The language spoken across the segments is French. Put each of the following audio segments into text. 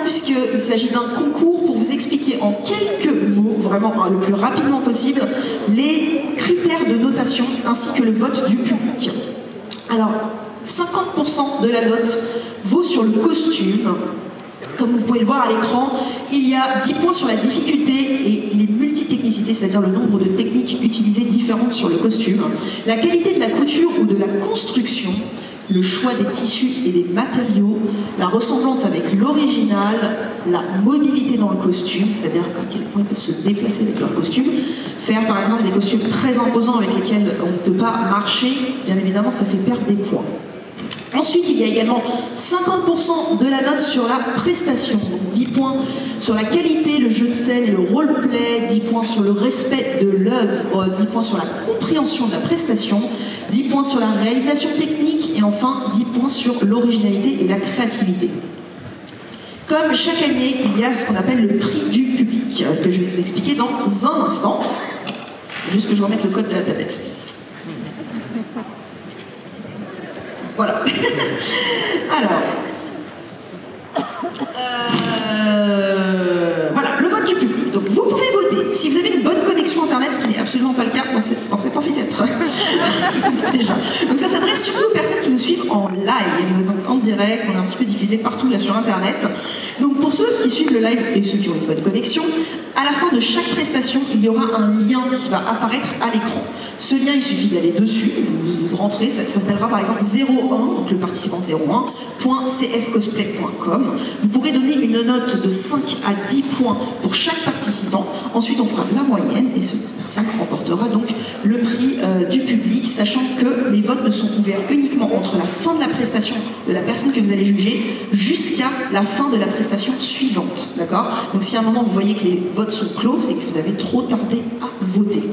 puisqu'il s'agit d'un concours pour vous expliquer en quelques mots, vraiment le plus rapidement possible, les critères de notation ainsi que le vote du public. Alors, 50% de la note vaut sur le costume. Comme vous pouvez le voir à l'écran, il y a 10 points sur la difficulté et les multitechnicités, c'est-à-dire le nombre de techniques utilisées différentes sur le costume, la qualité de la couture ou de la construction, le choix des tissus et des matériaux, la ressemblance avec l'original, la mobilité dans le costume, c'est-à-dire à quel point ils peuvent se déplacer avec leur costume, faire par exemple des costumes très imposants avec lesquels on ne peut pas marcher, bien évidemment ça fait perdre des points. Ensuite, il y a également 50% de la note sur la prestation, donc 10 points sur la qualité, le jeu de scène et le roleplay, 10 points sur le respect de l'œuvre, 10 points sur la compréhension de la prestation, 10 points sur la réalisation technique et enfin 10 points sur l'originalité et la créativité. Comme chaque année, il y a ce qu'on appelle le prix du public, que je vais vous expliquer dans un instant. Juste que je remette le code de la tablette. Voilà. Alors, voilà, le vote du public. Donc, vous pouvez voter si vous avez une bonne connexion Internet, ce qui n'est absolument pas le cas dans cet amphithéâtre. Donc, ça s'adresse surtout aux personnes qui nous suivent en live, donc en direct. On est un petit peu diffusé partout là sur Internet. Donc, pour ceux qui suivent le live et ceux qui ont une bonne connexion, à la fin de chaque prestation, il y aura un lien qui va apparaître à l'écran. Ce lien, il suffit d'aller dessus, vous rentrez, ça s'appellera par exemple 01, donc le participant 01.cfcosplay.com. Vous pourrez donner une note de 5 à 10 points pour chaque participant. Ensuite, on fera la moyenne et cette personne remportera donc le prix du public, sachant que les votes ne sont ouverts uniquement entre la fin de la prestation de la personne que vous allez juger jusqu'à la fin de la prestation suivante. D'accord? Donc si à un moment vous voyez que les votes sont clos, c'est que vous avez trop tardé à voter.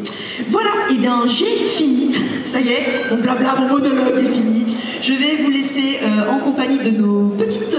Voilà, et bien j'ai fini. Ça y est, mon blabla, mon monologue est fini. Je vais vous laisser en compagnie de nos petites